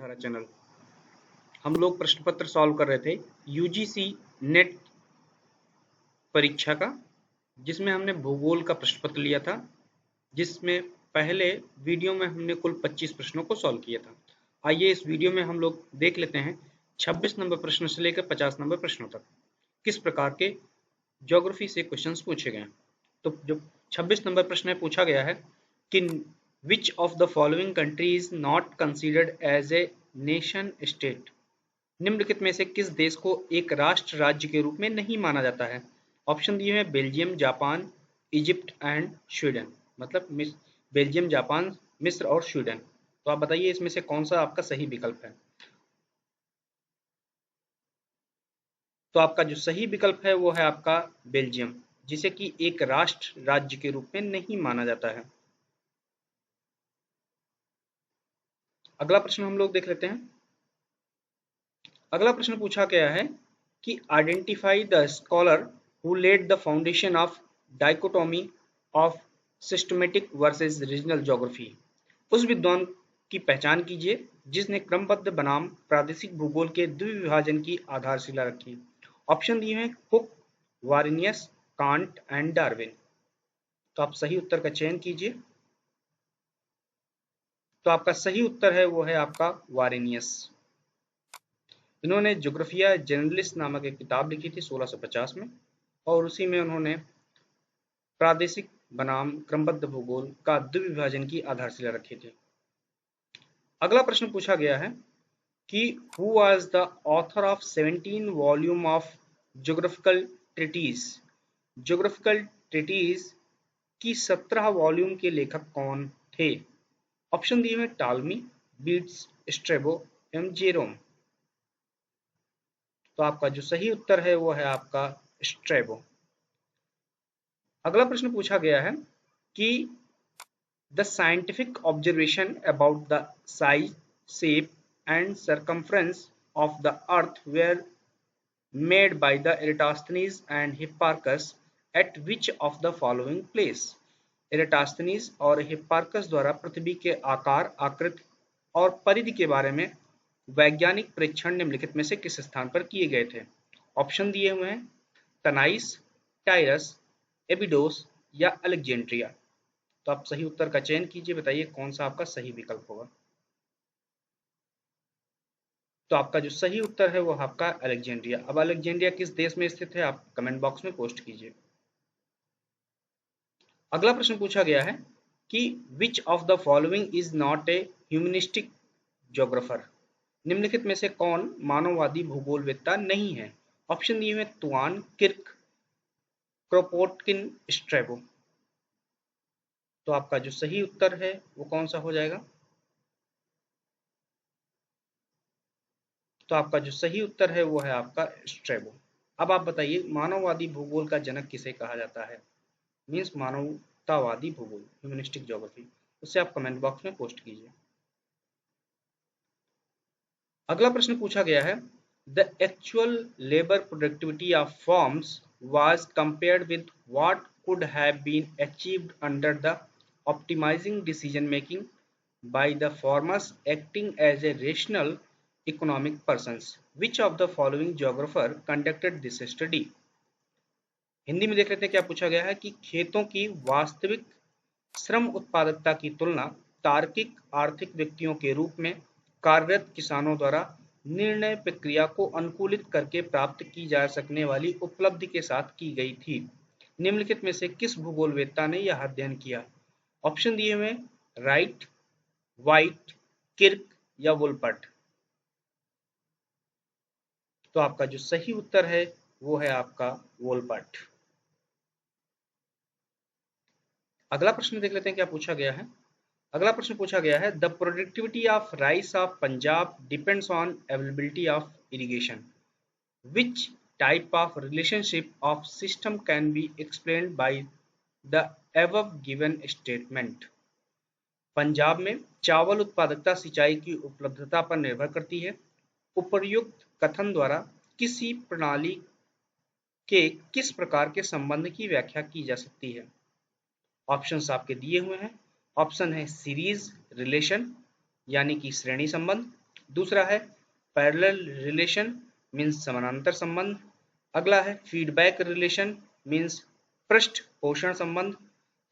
हमारा चैनल। हम लोग प्रश्न पत्र सॉल्व कर रहे थे यूजीसी नेट परीक्षा का, जिसमें हमने भूगोल का प्रश्न पत्र लिया था, जिसमें पहले वीडियो में हमने कुल 25 प्रश्नों को सॉल्व किया था। आइए इस वीडियो में हम लोग देख लेते हैं 26 नंबर प्रश्न से लेकर 50 नंबर प्रश्नों तक किस प्रकार के ज्योग्राफी से क्वेश्चंस पूछे गए हैं। तो जो 26 नंबर प्रश्न में पूछा गया है कि which of the following country is not considered as a nation state. निम्नलिखित में से किस देश को एक राष्ट्र राज्य के रूप में नहीं माना जाता है। ऑप्शन दिए हैं Belgium, Japan, Egypt and Sweden. मतलब बेल्जियम, जापान, मिस्र और स्वीडन। तो आप बताइए इसमें से कौन सा आपका सही विकल्प है। तो आपका जो सही विकल्प है वो है आपका बेल्जियम, जिसे कि एक राष्ट्र राज्य के रूप में नहीं माना जाता है। अगला प्रश्न हम लोग देख लेते हैं। अगला प्रश्न पूछा गया है कि identify the scholar who led the foundation of dichotomy of systematic versus regional geography. उस विद्वान की पहचान कीजिए जिसने क्रमबद्ध बनाम प्रादेशिक भूगोल के द्विविभाजन की आधारशिला रखी। ऑप्शन दिए हैं कुक, वारिनियस, कांट एंड डार्विन। तो आप सही उत्तर का चयन कीजिए। तो आपका सही उत्तर है वो है आपका वारिनियस। इन्होंने ज्योग्राफिया जनरलिस्ट नामक एक किताब लिखी थी 1650 में, और उसी में उन्होंने प्रादेशिक बनाम क्रमबद्ध भूगोल का द्विविभाजन की आधारशिला रखी थी। अगला प्रश्न पूछा गया है कि who was the author of 17 volume of geographical treatise. Geographical treatise की 17 वॉल्यूम के लेखक कौन थे। ऑप्शन दिए हैं टालमी, बीट्स, स्ट्रेबो एवं जेरोम। तो आपका जो सही उत्तर है वो है आपका स्ट्रेबो। अगला प्रश्न पूछा गया है कि the scientific observation about the size, shape and circumference of the earth were made by the Eratosthenes and Hipparchus at which of the following place. Eratosthenes और हिप्पार्कस द्वारा पृथ्वी के आकार, आकृति और परिधि के बारे में वैज्ञानिक परीक्षण निम्नलिखित में से किस स्थान पर किए गए थे। ऑप्शन दिए हुए हैं तनाइस, टाइरस, एबिडोस या अलेक्जेंड्रिया। तो आप सही उत्तर का चयन कीजिए, बताइए कौन सा आपका सही विकल्प होगा। तो आपका जो सही उत्तर है वो आपका अलेक्जेंड्रिया। अब अलेक्जेंड्रिया किस देश में स्थित है आप कमेंट बॉक्स में पोस्ट कीजिए। अगला प्रश्न पूछा गया है कि which of the following is not a humanistic geographer. निम्नलिखित में से कौन मानववादी भूगोलवेत्ता नहीं है। ऑप्शन दिए हुए तुआन, किर्क, क्रोपोटकिन, स्ट्रेबो। तो आपका जो सही उत्तर है वो कौन सा हो जाएगा। तो आपका जो सही उत्तर है वो है आपका स्ट्रेबो। अब आप बताइए मानववादी भूगोल का जनक किसे कहा जाता है। मीन्स मानवतावादी भूगोल, ह्यूमनिस्टिक ज्योग्राफी। उससे आप कमेंट बॉक्स में पोस्ट कीजिए। अगला प्रश्न पूछा गया है the actual labour productivity of forms was compared with what could have been achieved under the optimizing decision making by the farmers acting as a rational economic persons. Which of the following geographer conducted this study? Hindi में देख लेते हैं क्या पूछा गया है कि खेतों की वास्तविक श्रम उत्पादकता की तुलना तार्किक आर्थिक व्यक्तियों के रूप में कार्यरत किसानों द्वारा निर्णय प्रक्रिया को अनुकूलित करके प्राप्त की जा सकने वाली उपलब्धि के साथ की गई थी। निम्नलिखित में से किस भूगोलवेत्ता ने यह अध्ययन किया। ऑप्शन दिए हुए राइट, वाइट, किर्क या वुलपर्ट। तो आपका जो सही उत्तर है वो है आपका वुलपर्ट। अगला प्रश्न देख लेते हैं क्या पूछा गया है। अगला प्रश्न पूछा गया है the productivity of rice of Punjab depends on availability of irrigation. Which type of relationship of system can be explained by the above given statement. Punjab में चावल उत्पादकता सिंचाई की उपलब्धता पर निर्भर करती है। उपर्युक्त कथन द्वारा किसी प्रणाली के किस प्रकार के संबंध की व्याख्या की जा सकती है। ऑप्शंस आपके दिए हुए हैं। ऑप्शन है सीरीज रिलेशन यानी कि श्रेणी संबंध, दूसरा है पैरेलल रिलेशन मीन्स समानांतर संबंध। अगला है फीडबैक रिलेशन मीन्स पृष्ठ पोषण संबंध।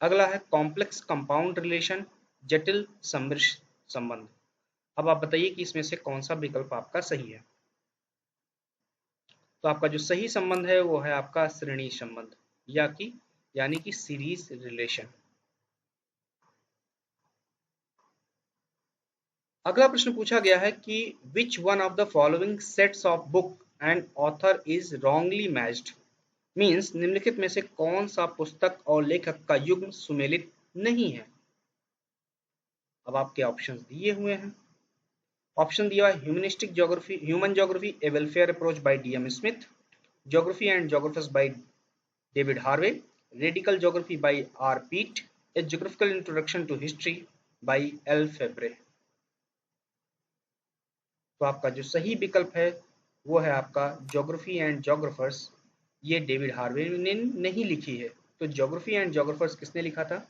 अगला है कॉम्प्लेक्स कंपाउंड रिलेशन जटिल सम्मिश्र संबंध। अब आप बताइए कि इसमें से कौन सा विकल्प आपका सही है। तो आपका जो सही संबंध है वो है आपका श्रेणी संबंध यानी कि सीरीज रिलेशन। अगला प्रश्न पूछा गया है कि which one of the following sets of book and author is wrongly matched means निम्नलिखित में से कौन सा पुस्तक और लेखक का युग्म सुमेलित नहीं है। अब आपके ऑप्शंस दिए हुए हैं। ऑप्शन दिया है humanistic geography, human geography, a welfare approach by DM Smith, geography and geographers by David Harvey, radical geography by R Peet, a geographical introduction to history by L Febvre. तो आपका जो सही विकल्प है वो है आपका ज्योग्राफी एंड ज्योग्राफर्स। ये डेविड हार्वे ने नहीं लिखी है। तो ज्योग्राफी एंड ज्योग्राफर्स किसने लिखा था?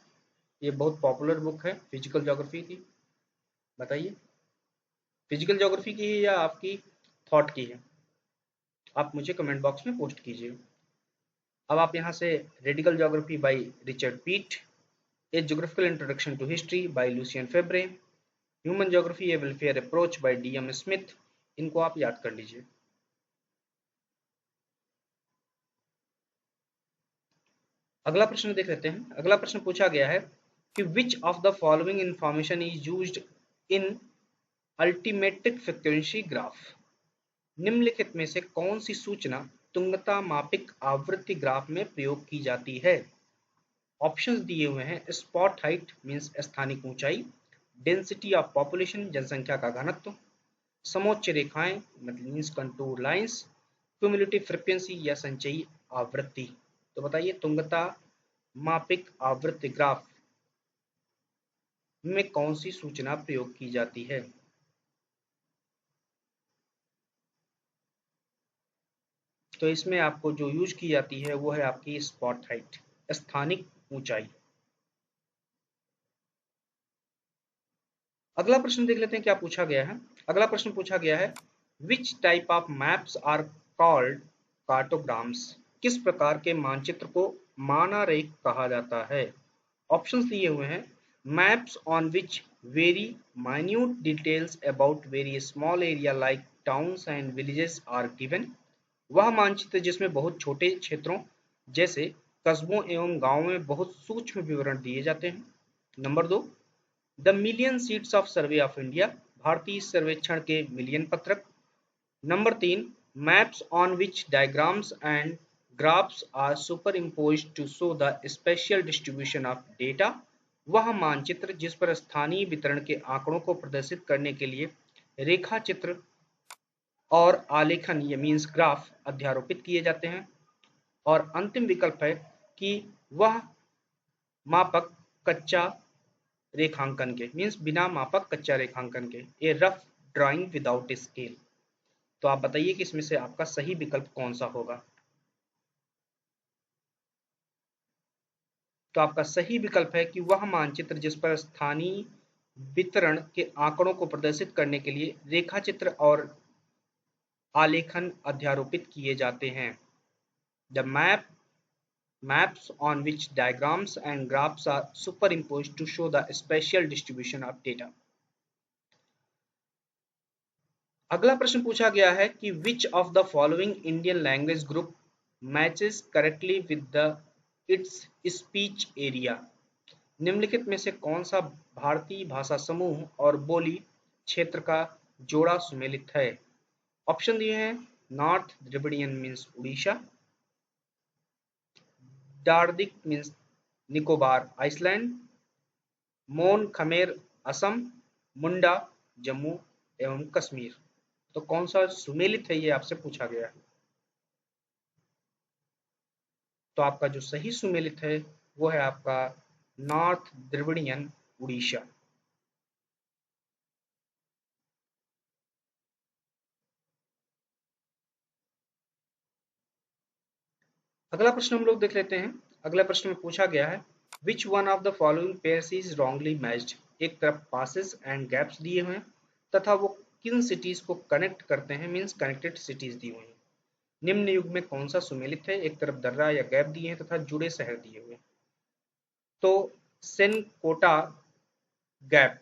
ये बहुत पॉपुलर बुक है, फिजिकल ज्योग्राफी की। बताइए फिजिकल ज्योग्राफी की है या आपकी थॉट की है? आप मुझे कमेंट बॉक्स में पोस्ट कीजिए। अब आप यहाँ से radical geography by Richard Peet, a geographical introduction to history by Lucien Febvre, human geography a welfare approach by DM Smith, इनको आप याद कर लीजिए। अगला प्रश्न देख लेते हैं। अगला प्रश्न पूछा गया है कि which of the following information is used in altimetric frequency graph. निम्नलिखित में से कौन सी सूचना तुंगता मापिक आवृत्ति ग्राफ में प्रयोग की जाती है। ऑप्शंस दिए हुए हैं स्पॉट हाइट मींस स्थानिक ऊंचाई, डेंसिटी ऑफ पॉपुलेशन जनसंख्या का घनत्व, समोच्च रेखाएं मतलब means contour lines, cumulative frequency या संचयी आवृत्ति। तो बताइए तुंगता मापिक आवृत्ति ग्राफ में कौन सी सूचना प्रयोग की जाती है। तो इसमें आपको जो यूज की जाती है वो है आपकी स्पॉट हाइट, स्थानिक ऊंचाई। अगला प्रश्न देख लेते हैं क्या पूछा गया है। अगला प्रश्न पूछा गया है which type of maps are called cartograms. किस प्रकार के मानचित्र को मानारेख कहा जाता है। ऑप्शंस दिए हुए हैं maps on which very minute details about very small area like towns and villages are given. वह मानचित्र जिसमें बहुत छोटे क्षेत्रों जैसे कस्बों एवं गांवों में बहुत सूक्ष्म विवरण दिए जाते हैं। Number 2 the million sheets of survey of India, भारतीय सर्वेक्षण के मिलियन पत्रक। Number 3 maps on which diagrams and graphs are superimposed to show the spatial distribution of data. वह मानचित्र जिस पर स्थानीय वितरण के आंकड़ों को प्रदर्शित करने के लिए रेखा चित्र और आलेखन ये मीन्स ग्राफ अध्यारोपित किए जाते हैं। और अंतिम विकल्प है कि वह मापक कच्चा रेखांकन के मीन्स बिना मापक कच्चा रेखांकन के, ए रफ ड्राइंग विदाउट स्केल। तो आप बताइए कि इसमें से आपका सही विकल्प कौन सा होगा। तो आपका सही विकल्प है कि वह मानचित्र जिस पर स्थानीय वितरण के आंकड़ों को प्रदर्शित करने के लिए रेखाचित्र और आलेखन अध्यारोपित किए जाते हैं। The maps on which diagrams and graphs are superimposed to show the spatial distribution of data। अगला प्रश्न पूछा गया है कि which of the following Indian language group matches correctly with the its speech area। निम्नलिखित में से कौन सा भारतीय भाषा समूह और बोली क्षेत्र का जोड़ा सुमेलित है। ऑप्शन दिए हैं north Dravidian means Orissa, Dardic means Nicobar island, Mon Khmer Assam, Munda Jammu एवं कश्मीर। तो कौन सा सुमेलित है ये आपसे पूछा गया है। तो आपका जो सही सुमेलित है वो है आपका नॉर्थ द्रविडियन उड़ीसा। अगला प्रश्न हम लोग देख लेते हैं। अगला प्रश्न में पूछा गया है which one of the following pairs is wrongly matched. एक तरफ पासेस एंड गैप्स दिए हुए हैं तथा वो किन सिटीज को कनेक्ट करते हैं, मीन्स कनेक्टेड सिटीज दी हुई हैं। निम्न युग में कौन सा सुमेलित है, एक तरफ दर्रा या गैप दिए हैं तथा जुड़े शहर दिए हुए। तो Shencottah gap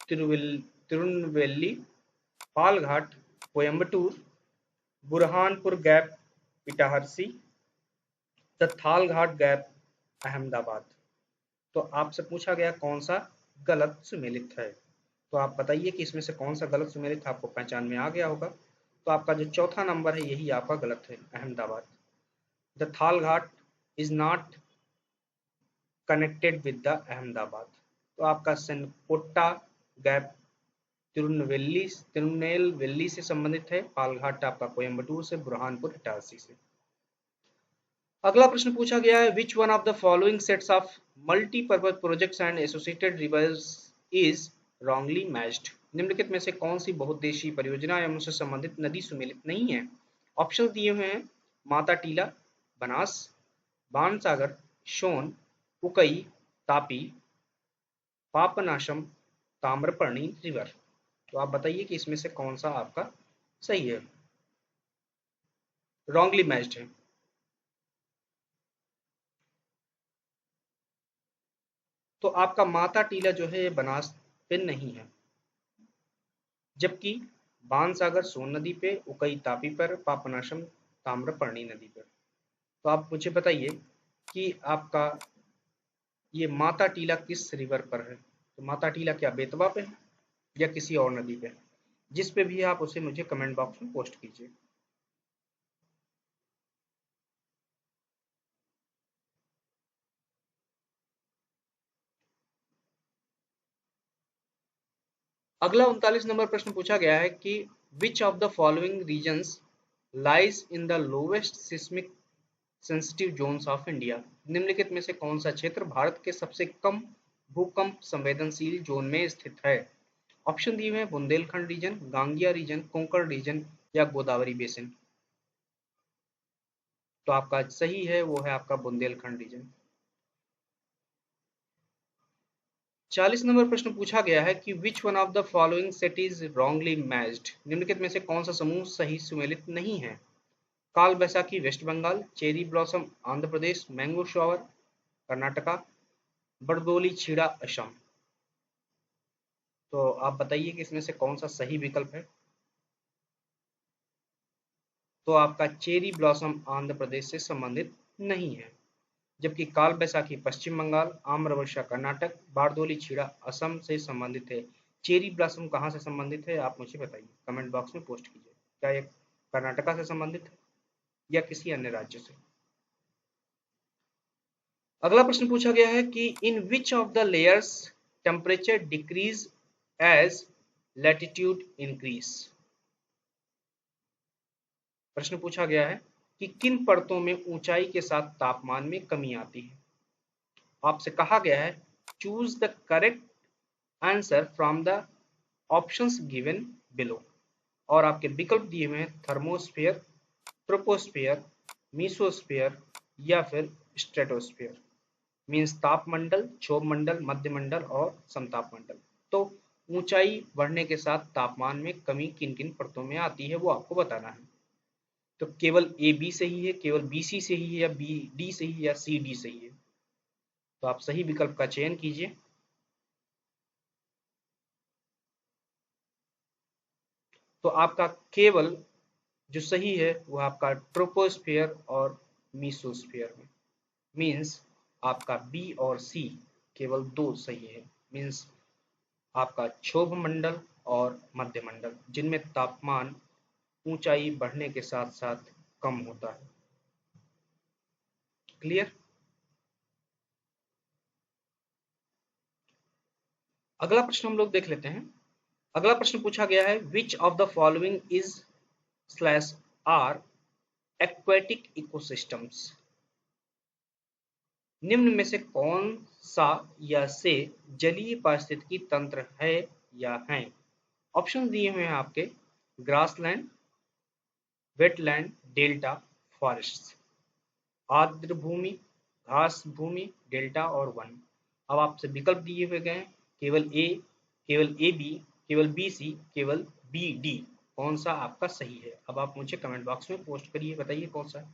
Tirunelveli, Palghat Coimbatore, Burhanpur gap Itarsi, the Thalghat gap Ahmedabad. तो आपसे पूछा गया कौन सा गलत सुमेलित है, तो आप बताइए कि इसमें से कौन सा गलत सुमेलित आपको पहचान में आ गया होगा। तो आपका जो चौथा नंबर है यही आपका गलत है, Ahmedabad. The Thalghat is not connected with the Ahmedabad. तो आपका सेनकोटा गैप तिरुनेलवेली से संबंधित है, पालघाट आपका कोयम्बटूर से, बुरहानपुर इटारसी से। अगला प्रश्न पूछा गया है, which one of the following sets of multipurpose projects and associated reverse is wrongly matched. निम्नलिखित में से कौन सी बहुउद्देशीय परियोजना एवं उससे संबंधित नदी सुमेलित नहीं है। ऑप्शन दिए हुए हैं, माता टीला, बनास, बाणसागर, शोन, उकई, तापी, पापनाशम, ताम्रपर्णी रिवर। तो आप बताइए कि इसमें से कौन सा आपका सही है, रॉन्गली मैच्ड है। तो आपका माता टीला जो है ये बनास पे नहीं है, जबकि बाणसागर सोन नदी पे, उकई तापी पर, पापनाशम ताम्रपर्णी नदी पर। तो आप मुझे बताइए कि आपका ये माता टीला किस रिवर पर है। तो माता टीला क्या बेतवा पे है या किसी और नदी पे, जिस पे भी आप उसे मुझे कमेंट बॉक्स में पोस्ट कीजिए। अगला 39 नंबर प्रश्न पूछा गया है कि which of the following regions lies in the lowest seismic sensitive zones of India. निम्नलिखित में से कौन सा क्षेत्र भारत के सबसे कम भूकंप संवेदनशील जोन में स्थित है। ऑप्शन दिए हुए हैं, Bundelkhand region, Gangia region, Konkan region या गोदावरी बेसिन। तो आपका सही है वो है आपका बुंदेलखंड रीजन। 40 नंबर प्रश्न पूछा गया है कि which one of the following set is wrongly matched. निम्नलिखित में से कौन सा समूह सही सुमेलित नहीं है। Kal Baisakhi West Bengal, cherry blossom Andhra Pradesh, mango shower Karnataka, Bardoli Chheerha Assam. तो आप बताइए कि इसमें से कौन सा सही विकल्प है। तो आपका चेरी ब्लॉसम आंध्र प्रदेश से संबंधित नहीं है, जबकि काल बैसाखी पश्चिम बंगाल, आम्र वर्षा कर्नाटक, बारदोली छीड़ा असम से संबंधित है। चेरी ब्लॉसम कहाँ से संबंधित है आप मुझे बताइए, कमेंट बॉक्स में पोस्ट कीजिए। क्या ये कर्नाटका से संबंधित है या किसी अन्य राज्य से। अगला प्रश्न पूछा गया है कि in which of the layers temperature decrease as latitude increase. प्रश्न पूछा गया है कि किन परतों में ऊंचाई के साथ तापमान में कमी आती है। आपसे कहा गया है choose the correct answer from the options given below, और आपके विकल्प दिए हुए हैं, थर्मोस्फीयर, ट्रोपोस्फीयर, मीसोस्फीयर या फिर स्ट्रेटोस्फीयर। मीन्स तापमंडल, क्षोभ मंडल, मध्य मंडल और समताप मंडल। तो ऊंचाई बढ़ने के साथ तापमान में कमी किन किन परतों में आती है वो आपको बताना है। तो केवल ए बी सही है, केवल बी सी सही है, या बी डी सही है, या सी डी सही है। तो आप सही विकल्प का चयन कीजिए। तो आपका केवल जो सही है वो आपका ट्रोपोस्फियर और मीसोस्फियर में। मीन्स आपका बी और सी केवल दो सही है। मीन्स आपका क्षोभ मंडल और मध्य मंडल, जिनमें तापमान ऊंचाई बढ़ने के साथ साथ कम होता है। क्लियर। अगला प्रश्न हम लोग देख लेते हैं। अगला प्रश्न पूछा गया है which of the following is slash are aquatic ecosystems. निम्न में से कौन सा या से जलीय पारिस्थितिकी तंत्र है या हैं। ऑप्शन दिए हुए हैं आपके, ग्रासलैंड, वेटलैंड, डेल्टा, फॉरेस्ट। आर्द्र भूमि, घास भूमि, डेल्टा और वन। अब आपसे विकल्प दिए हुए गए, केवल ए बी, केवल बी सी, केवल बी डी, कौन सा आपका सही है? अब आप मुझे कमेंट बॉक्स में पोस्ट करिए, बताइए कौन सा है।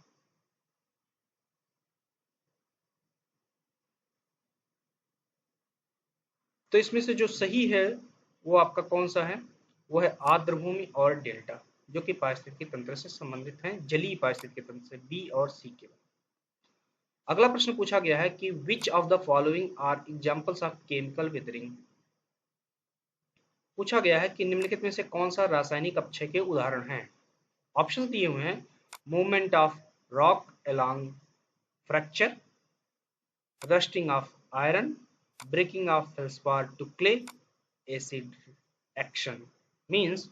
तो इसमें से जो सही है वो आपका कौन सा है? वो है आर्द्रभूमि और डेल्टा, जो कि पारिस्थितिकी तंत्र से संबंधित हैं, जलीय पारिस्थितिकी तंत्र से, बी और सी के। अगला प्रश्न पूछा गया है कि which of the following are examples of chemical weathering. पूछा गया है कि निम्नलिखित में से कौन सा रासायनिक अपक्षय के उदाहरण हैं। ऑप्शन दिए हुए हैं movement of rock along fracture, rusting of iron, breaking of felspar to clay, acid action. Means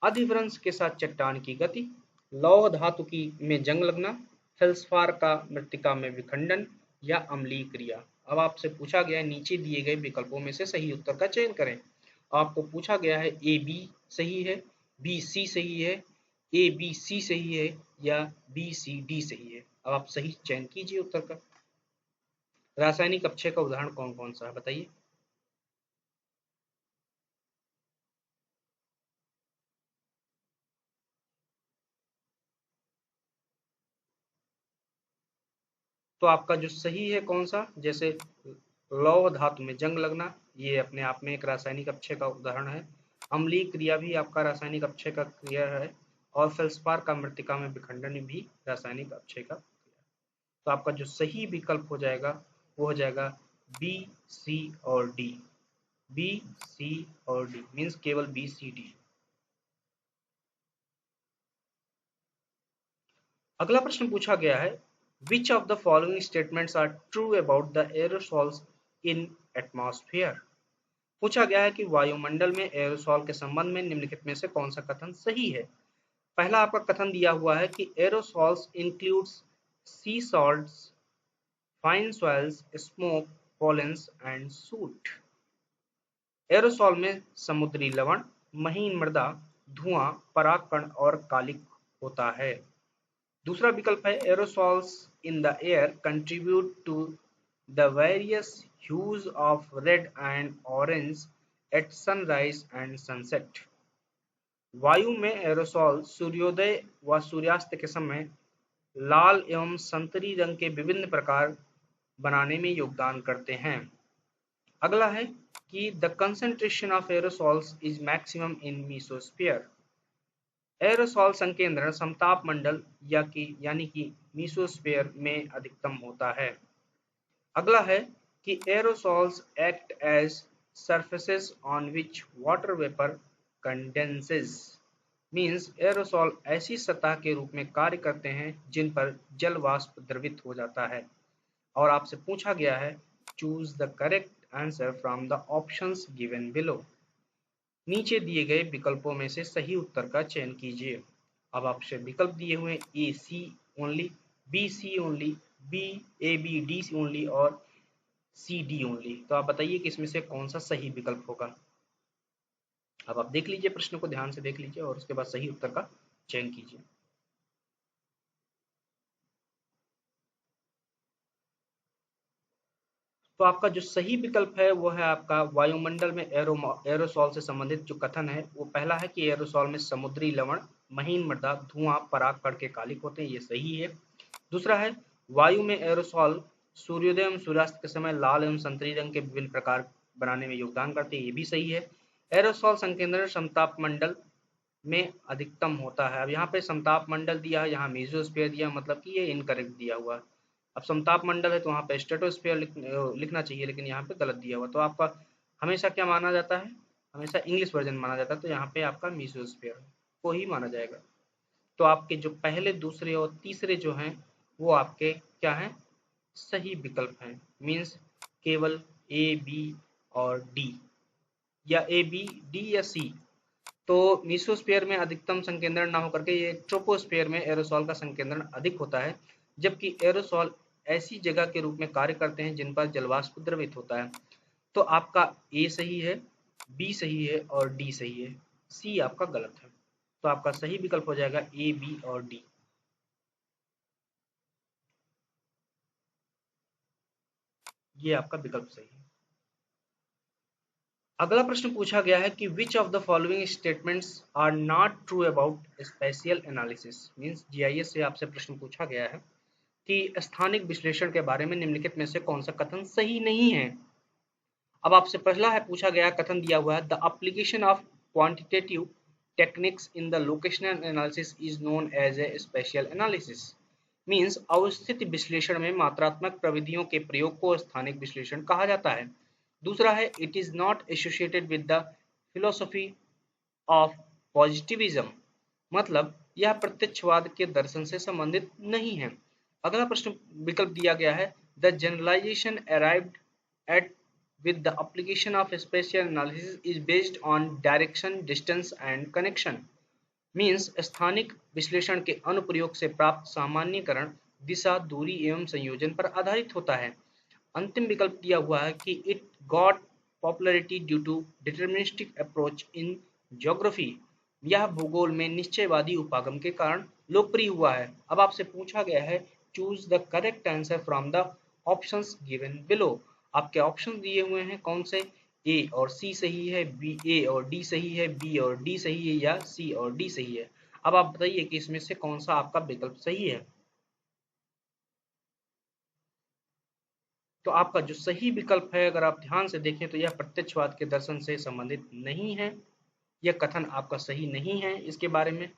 अधिभ्रंश के साथ चट्टान की गति, लौह धातु की में जंग लगना, फेल्सपार का मृत्तिका में विखंडन, या अम्लीय क्रिया। अब आपसे पूछा गया है नीचे दिए गए विकल्पों में से सही उत्तर का चयन करें। आपको पूछा गया है ए बी सही है, बी सी सही है, ए बी सी सही है, या बी सी डी सही है। अब आप सही चयन कीजिए उत्तर का। रासायनिक अपक्षय का उदाहरण कौन कौन सा है बताइए। तो आपका जो सही है कौन सा, जैसे लौह धातु में जंग लगना, ये अपने आप में एक रासायनिक अपक्षय का उदाहरण है। अम्लीय क्रिया भी आपका रासायनिक अपक्षय का क्रिया है, और फेल्सपार का मृत्तिका में विखंडन भी रासायनिक अपक्षय का क्रिया है। तो आपका जो सही विकल्प हो जाएगा वो हो जाएगा बी सी और डी। बी सी और डी मीन्स केवल बी सी डी। अगला प्रश्न पूछा गया है which of the following statements are true about the aerosols in atmosphere. पूछा गया है कि वायुमंडल में एरोसॉल के संबंध में निम्नलिखित में से कौन सा कथन सही है। पहला आपका कथन दिया हुआ है कि aerosols includes sea salts, fine soils, smoke, pollens and soot. Aerosol में समुद्री लवण, महीन मृदा, धुआं, परागकण और कालिक होता है। दूसरा विकल्प है aerosols in the air contribute to the various hues of red and orange at sunrise and sunset. वायु में एरोसॉल सूर्योदय व सूर्यास्त के समय लाल एवं संतरी रंग के विभिन्न प्रकार बनाने में योगदान करते हैं। अगला है कि the concentration of aerosols is maximum in mesosphere. Aerosol संकेंद्रण समताप मंडल यानी कि मीसोस्फीयर में अधिकतम होता है। अगला है कि aerosols act as surfaces on which water vapour condenses. Means aerosol ऐसी सतह के रूप में कार्य करते हैं जिन पर जल वाष्प द्रवित हो जाता है। और आपसे पूछा गया है choose the correct answer from the options given below. नीचे दिए गए विकल्पों में से सही उत्तर का चयन कीजिए। अब आपसे विकल्प दिए हुए A C only, B C only, B A B D C only और सी डी ओनली। तो आप बताइए कि इसमें से कौन सा सही विकल्प होगा। अब आप देख लीजिए, प्रश्न को ध्यान से देख लीजिए और उसके बाद सही उत्तर का चयन कीजिए। तो आपका जो सही विकल्प है वो है आपका वायुमंडल में एरोसॉल से संबंधित जो कथन है वो पहला है कि एरोसॉल में समुद्री लवण, महीन मृदा, धुआं, परागकण के कालिक होते हैं, ये सही है। दूसरा है वायु में एरोसॉल सूर्योदय एवं सूर्यास्त के समय लाल एवं संतरी रंग के विभिन्न प्रकार बनाने में योगदान करते हैं, ये भी सही है। एरोसॉल संकेंद्रण समताप मंडल में अधिकतम होता है। अब यहाँ पे समताप मंडल दिया है, यहाँ मेसोस्फीयर दिया, मतलब कि ये इनकरेक्ट दिया हुआ है। अब समताप मंडल है तो वहाँ पे स्ट्रेटोस्फीयर लिखना चाहिए, लेकिन यहाँ पे गलत दिया हुआ। तो आपका हमेशा क्या माना जाता है, हमेशा इंग्लिश वर्जन माना जाता है, तो यहाँ पे आपका मेसोस्फीयर को ही माना जाएगा। तो आपके जो पहले, दूसरे और तीसरे जो हैं वो आपके क्या हैं, सही विकल्प हैं। मीन्स केवल ए बी और डी, या ए बी डी या सी। तो मीसोस्फीयर में अधिकतम संकेंद्रण ना होकर के ये ट्रोपोस्फीयर में एरोसॉल का संकेंद्रण अधिक होता है, जबकि एरोसॉल ऐसी जगह के रूप में कार्य करते हैं जिन पर जलवाष्प द्रवित होता है। तो आपका ए सही है, बी सही है और डी सही है, सी आपका गलत है। तो आपका सही विकल्प हो जाएगा ए बी और डी, ये आपका विकल्प सही है। अगला प्रश्न पूछा गया है कि which of the following statements are not true about spatial analysis. Means GIS से आपसे प्रश्न पूछा गया है कि स्थानिक विश्लेषण के बारे में निम्नलिखित में से कौन सा कथन सही नहीं है। अब आपसे पहला है पूछा गया कथन दिया हुआ है the application of quantitative techniques in the locational analysis is known as a spatial analysis. Means अवस्थित विश्लेषण में मात्रात्मक प्रविधियों के प्रयोग को स्थानिक विश्लेषण कहा जाता है। दूसरा है it is not associated with the philosophy of positivism, मतलब यह प्रत्यक्षवाद के दर्शन से संबंधित नहीं है। अगला प्रश्न विकल्प दिया गया है the generalization arrived at with the application of spatial analysis is based on direction, distance and connection. Means स्थानिक विश्लेषण के अनुप्रयोग से प्राप्त सामान्यीकरण दिशा, दूरी एवं संयोजन पर आधारित होता है। अंतिम विकल्प दिया हुआ है कि it got popularity due to deterministic approach in geography. यह भूगोल में निश्चयवादी उपागम के कारण लोकप्रिय हुआ है। अब आपसे पूछा गया है choose the correct answer from the options given below. आपके ऑप्शन दिए हुए हैं कौन से, ए और सी सही है, बी ए और डी सही है, बी और डी सही है या सी और डी सही है। अब आप बताइए कि इसमें से कौन सा आपका विकल्प सही है। तो आपका जो सही विकल्प है अगर आप ध्यान से देखें तो यह प्रत्यक्षवाद के दर्शन से संबंधित नहीं है। यह कथन आपका सही नहीं है इसके बारे में,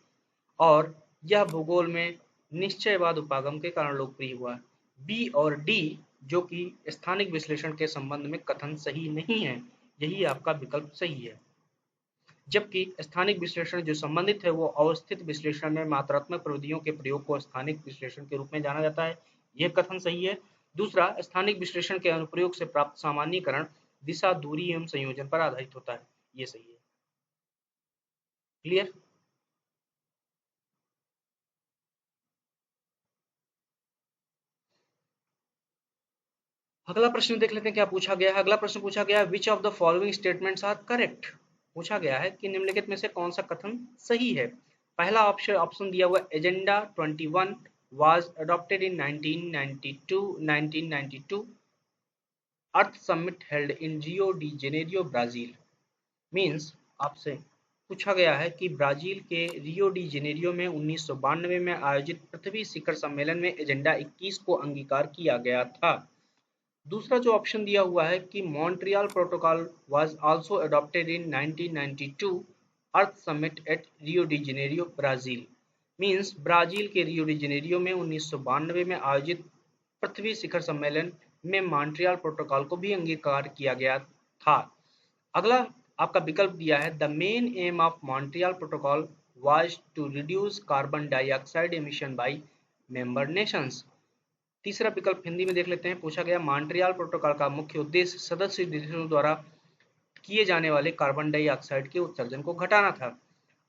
और यह भूगोल में निश्चयवाद उपागम के कारण लोकप्रिय हुआ। बी और डी जो कि स्थानिक विश्लेषण के संबंध में कथन सही नहीं है, यही आपका विकल्प सही है। जबकि स्थानिक विश्लेषण जो संबंधित है वो अवस्थित विश्लेषण में मात्रात्मक प्रविधियों के प्रयोग को स्थानिक विश्लेषण के रूप में जाना जाता है, यह कथन सही है। दूसरा, स्थानिक विश्लेषण के अनुप्रयोग से प्राप्त सामान्यीकरण दिशा, दूरी एवं संयोजन पर आधारित होता है, ये सही है। क्लियर। अगला प्रश्न देख लेते हैं क्या पूछा गया है। अगला प्रश्न पूछा गया है which of the following statements are correct. पूछा गया है कि निम्नलिखित में से कौन सा कथन सही है। पहला ऑप्शन दिया हुआ agenda 21 was adopted in 1992 earth summit held in Rio de Janeiro Brazil. Means आपसे पूछा गया है कि ब्राजील के रियो डी जेनेरियो में 1992 में आयोजित पृथ्वी शिखर सम्मेलन में एजेंडा 21 को अंगीकार किया गया था। दूसरा जो ऑप्शन दिया हुआ है कि Montreal protocol was also adopted in 1992 earth summit at Rio de Janeiro Brazil. Means Brazil के रियो डी जेनेरियो में 1992 में आयोजित पृथ्वी शिखर सम्मेलन में मॉन्ट्रियल प्रोटोकॉल को भी अंगीकार किया गया था। अगला आपका विकल्प दिया है the main aim of Montreal protocol was to reduce carbon dioxide emission by member nations. तीसरा विकल्प हिंदी में देख लेते हैं। पूछा गया मॉन्ट्रियल प्रोटोकॉल का मुख्य उद्देश्य सदस्य देशों द्वारा किए जाने वाले कार्बन डाइऑक्साइड के उत्सर्जन को घटाना था।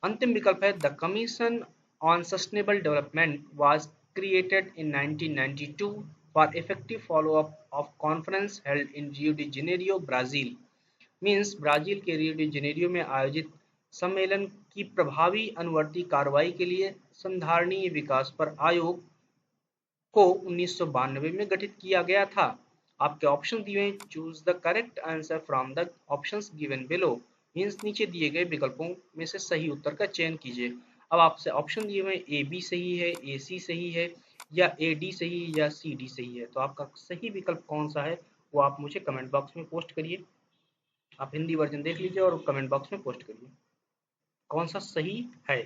अंतिम विकल्प है the commission on sustainable development was created in 1992 for effective follow up of conference held in Rio de Janeiro Brazil. Means Brazil के रियो डी जेनेरियो में आयोजित सम्मेलन की प्रभावी अनुवर्ती कार्रवाई के लिए संधारणीय विकास पर आयोग को 1992 में गठित किया गया था। आपके ऑप्शन दिए हैं choose the correct answer from the options given below. Means नीचे दिए गए विकल्पों में से सही उत्तर का चयन कीजिए। अब आपसे ऑप्शन दिए हुए ए बी सही है, ए सी सही है या ए डी सही है या सी डी सही है। तो आपका सही विकल्प कौन सा है वो आप मुझे कमेंट बॉक्स में पोस्ट करिए। आप हिंदी वर्जन देख लीजिए और कमेंट बॉक्स में पोस्ट करिए कौन सा सही है।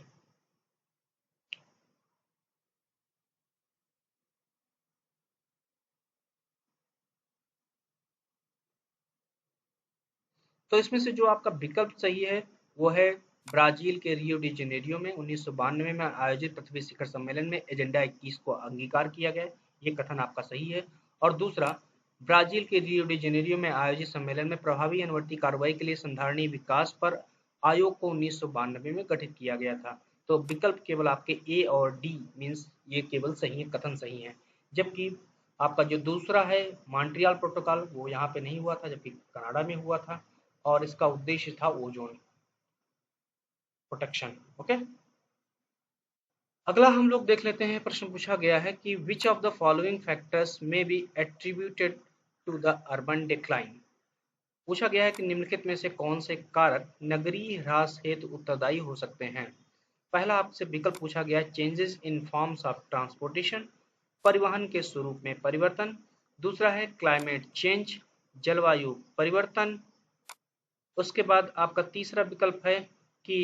तो इसमें से जो आपका विकल्प सही है वो है ब्राजील के रियो डी जेनेरियो में 1992 में आयोजित पृथ्वी शिखर सम्मेलन में एजेंडा 21 को अंगीकार किया गया। ये कथन आपका सही है। और दूसरा, ब्राजील के रियो डी जेनेरियो में आयोजित सम्मेलन में प्रभावी अनुवर्ती कार्रवाई के लिए संधारणीय विकास पर आयोग को 1992 में गठित किया गया था। तो विकल्प केवल आपके ए और डी मीन्स ये केवल सही है, कथन सही है। जबकि आपका जो दूसरा है मॉन्ट्रियल प्रोटोकॉल वो यहाँ पे नहीं हुआ था जबकि कनाडा में हुआ था और इसका उद्देश्य था ओजोन प्रोटेक्शन। ओके। अगला हम लोग देख लेते हैं। प्रश्न पूछा गया है कि which of the following factors may be attributed to the urban decline. पूछा गया है कि निम्नलिखित में से कौन से कारक नगरीय ह्रास हेतु उत्तरदायी हो सकते हैं। पहला आपसे विकल्प पूछा गया है changes in forms of transportation, परिवहन के स्वरूप में परिवर्तन। दूसरा है क्लाइमेट चेंज, जलवायु परिवर्तन। उसके बाद आपका तीसरा विकल्प है कि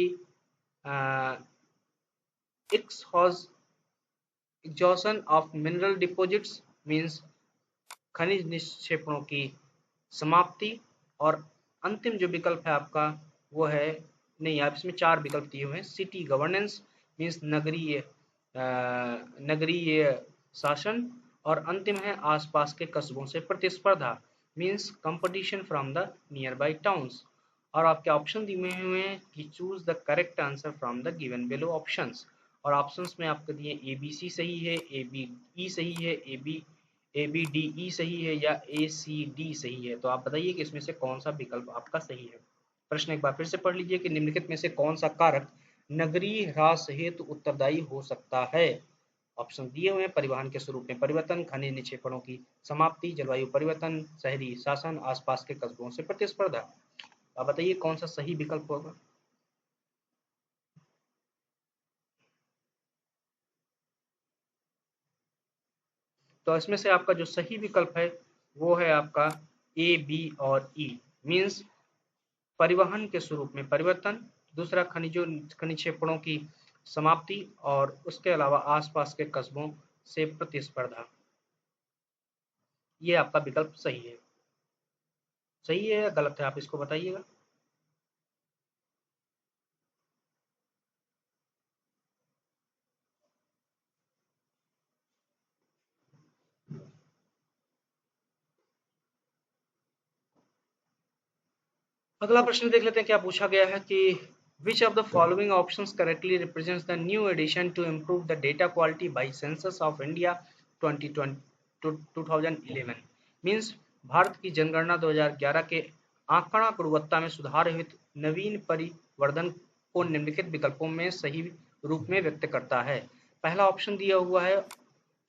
exhaustion of mineral deposits means खनिज निक्षेपणों की समाप्ति। और अंतिम जो विकल्प है आपका वो है, नहीं आप इसमें चार विकल्प दिए हुए हैं, सिटी गवर्नेंस मीन्स नगरीय शासन। और अंतिम है आसपास के कस्बों से प्रतिस्पर्धा means competition from the near by towns. और आपके ऑप्शन दिए हुए हैं कि choose the correct answer from the given below options. और ऑप्शंस में आपके दिए ए बी सी सही है, ए बी ई सही है, ए बी डी ई सही है या ए सी डी सही है। तो आप बताइए कि इसमें से कौन सा विकल्प आपका सही है। प्रश्न एक बार फिर से पढ़ लीजिए कि निम्नलिखित में से कौन सा कारक नगरीय ह्रास हेतु उत्तरदायी हो सकता है। ऑप्शन दिए हुए हैं परिवहन के स्वरूप में परिवर्तन, खनिज निक्षेपणों की समाप्ति, जलवायु परिवर्तन, शहरी शासन, आसपास के कस्बों से प्रतिस्पर्धा। आप बताइए कौन सा सही विकल्प होगा। तो इसमें से आपका जो सही विकल्प है वो है आपका ए बी और ई मीन्स परिवहन के स्वरूप में परिवर्तन, दूसरा खनिक्षेपणों की समाप्ति और उसके अलावा आसपास के कस्बों से प्रतिस्पर्धा। ये आपका विकल्प सही है। सही है या गलत है आप इसको बताइएगा। अगला प्रश्न देख लेते हैं क्या पूछा गया है कि which of the following options correctly represents the new addition to improve the data quality by census of India 2011 means भारत की जनगणना 2011 के आंकड़ा गुणवत्ता में सुधार हेतु नवीन परिवर्धन को निम्नलिखित विकल्पों में सही रूप में व्यक्त करता है। पहला ऑप्शन दिया हुआ है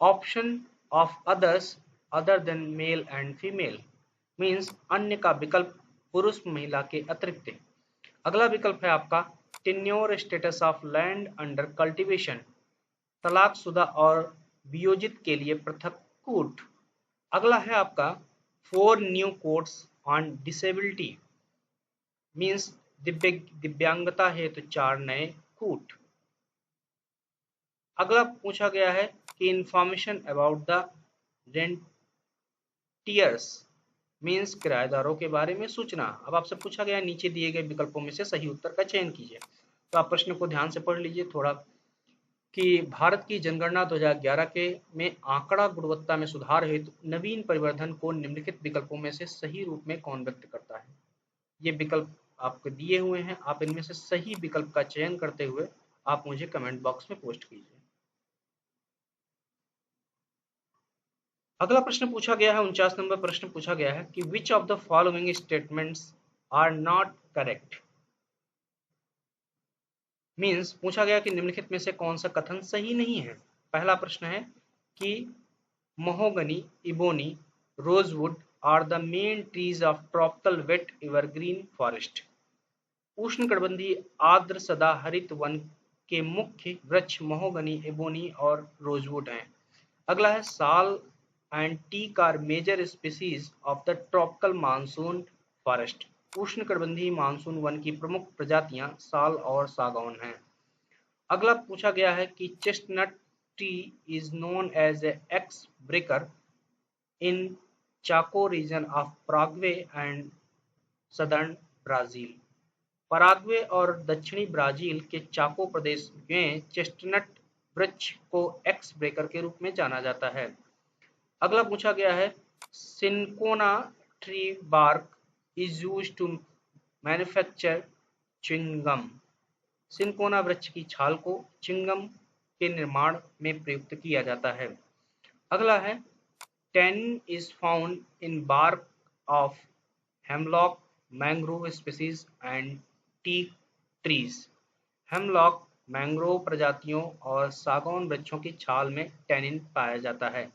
option of others other then male and female means अन्य का विकल्प पुरुष महिला के अतिरिक्त। अगला विकल्प है आपका tenure status of land under cultivation, तलाकशुदा और वियोजित के लिए पृथक कूट। अगला है आपका 4 new codes on disability means दिव्यांगता हेतु 4 नए कूट। अगला पूछा गया है कि इंफॉर्मेशन अबाउट द रेंटियर्स मीन्स किराएदारों के बारे में सूचना। अब आपसे पूछा गया नीचे दिए गए विकल्पों में से सही उत्तर का चयन कीजिए। तो आप प्रश्न को ध्यान से पढ़ लीजिए थोड़ा कि भारत की जनगणना 2011 के में आंकड़ा गुणवत्ता में सुधार हेतु नवीन परिवर्धन को निम्नलिखित विकल्पों में से सही रूप में कौन व्यक्त करता है। ये विकल्प आपको दिए हुए हैं, आप इनमें से सही विकल्प का चयन करते हुए आप मुझे कमेंट बॉक्स में पोस्ट कीजिए। अगला प्रश्न पूछा गया है 49 नंबर प्रश्न पूछा गया है कि which of the following statements are not correct means पूछा गया कि निम्नलिखित में से कौन सा कथन सही नहीं है। पहला प्रश्न है कि mahogany, ebony, rosewood are the main trees of tropical wet evergreen forest. उष्णकटिबंधीय आर्द्र सदाहरित वन के मुख्य वृक्ष महोगनी, इबोनी और रोजवुड हैं। अगला है sal and teak are major species of the tropical monsoon forest. उष्णकटिबंधीय मानसून वन की प्रमुख प्रजातियां साल और सागौन हैं। अगला पूछा गया है कि chestnut tree is known as a axe breaker in Chaco region of Paraguay and southern Brazil. Paraguay और दक्षिणी ब्राजील के चाको प्रदेश में चेस्टनट वृक्ष को एक्स ब्रेकर के रूप में जाना जाता है। अगला पूछा गया है cinchona tree bark is used to manufacture chewing gum. Cinchona वृक्ष की छाल को च्युइंगम के निर्माण में प्रयुक्त किया जाता है। अगला है tannin is found in bark of hemlock, mangrove species and teak trees. Hemlock, mangrove प्रजातियों और सागौन वृक्षों की छाल में टैनिन पाया जाता है।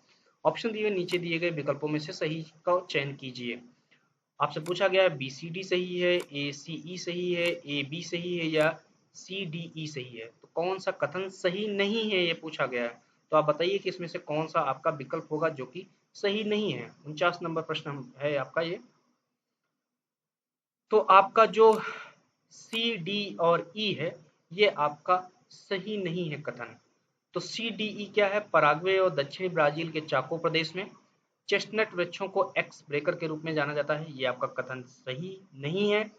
ऑप्शन दिए नीचे दिए गए विकल्पों में से सही का चयन कीजिए। आपसे पूछा गया है BCD सही है, ACE सही है, AB सही है या CDE सही है। तो कौन सा कथन सही नहीं है ये पूछा गया है। तो आप बताइए कि इसमें से कौन सा आपका विकल्प होगा जो कि सही नहीं है। 49 नंबर प्रश्न है आपका ये। तो आपका जो CD और E है ये आपका सही नहीं है कथन। तो CDE क्या है? पराग्वे और दक्षिणी ब्राजील के चाको प्रदेश में चेस्टनट वृक्षों को एक्स ब्रेकर के रूप में जाना जाता है। ये आपका कथन सही नहीं है।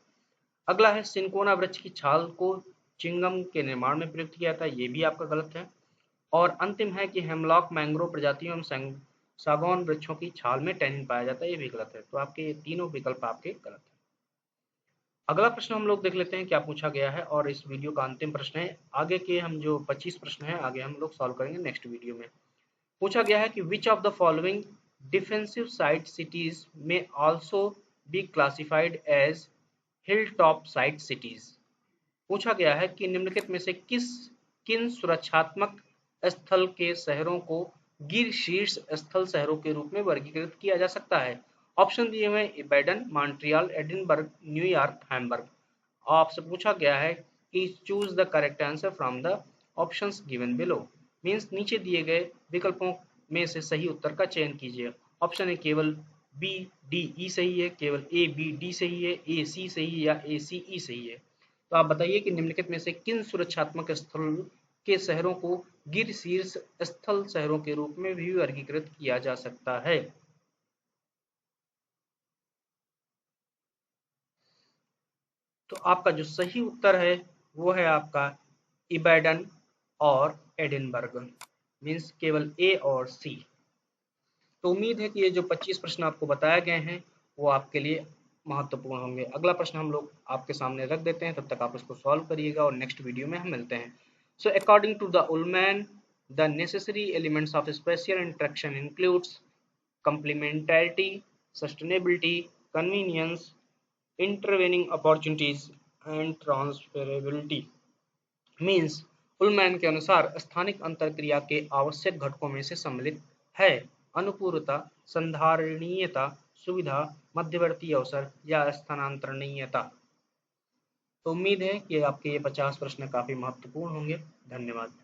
अगला है सिनकोना वृक्ष की छाल को चिंगम के निर्माण में प्रयुक्त किया जाता है। ये भी आपका गलत है। और अंतिम है कि हेमलॉक मैंग्रोव प्रजातियों एवं सागौन वृक्षों की छाल में टैनिन पाया जाता है। ये भी गलत है। तो आपके ये तीनों विकल्प आपके गलत है। अगला प्रश्न हम लोग देख लेते हैं क्या पूछा गया है और इस वीडियो का अंतिम प्रश्न है। आगे के हम जो 25 प्रश्न हैं आगे हम लोग सॉल्व करेंगे नेक्स्ट वीडियो में। पूछा गया है कि which of the following defensive site cities may also be classified as hill top site cities. पूछा गया है कि निम्नलिखित में से किन सुरक्षात्मक स्थल के शहरों को गिर शीर्ष स्थल शहरों के रूप में वर्गीकृत किया जा सकता है। ऑप्शन दिए हुए हैं Baden, Montreal, Edinburgh, New York, Hamburg. आपसे पूछा गया है कि choose the correct answer from the options given below. Means नीचे दिए गए विकल्पों में से सही उत्तर का चयन कीजिए। ऑप्शन है केवल बी डी ई सही है, केवल ए बी डी सही है, ए सी सही है या ए सी ई सही है। तो आप बताइए कि निम्नलिखित में से किन सुरक्षात्मक स्थल के शहरों को गिर शीर्ष स्थल शहरों के रूप में भी वर्गीकृत किया जा सकता है। तो आपका जो सही उत्तर है वो है आपका इबैडन और एडिनबर्ग। मीन्स केवल ए और सी। तो उम्मीद है कि ये जो 25 प्रश्न आपको बताए गए हैं वो आपके लिए महत्वपूर्ण होंगे। अगला प्रश्न हम लोग आपके सामने रख देते हैं, तब तक आप इसको सॉल्व करिएगा और नेक्स्ट वीडियो में हम मिलते हैं। So according to the Ullman the necessary elements of spatial interaction includes complementarity, sustainability, convenience, intervening opportunities and transferability। Means Ullman के अनुसार स्थानिक अंतरक्रिया के आवश्यक घटकों में से सम्मिलित है अनुपूरता, संधारणीयता, सुविधा, मध्यवर्ती अवसर या स्थानांतरणीयता। तो उम्मीद है कि आपके ये 50 प्रश्न काफी महत्वपूर्ण होंगे। धन्यवाद।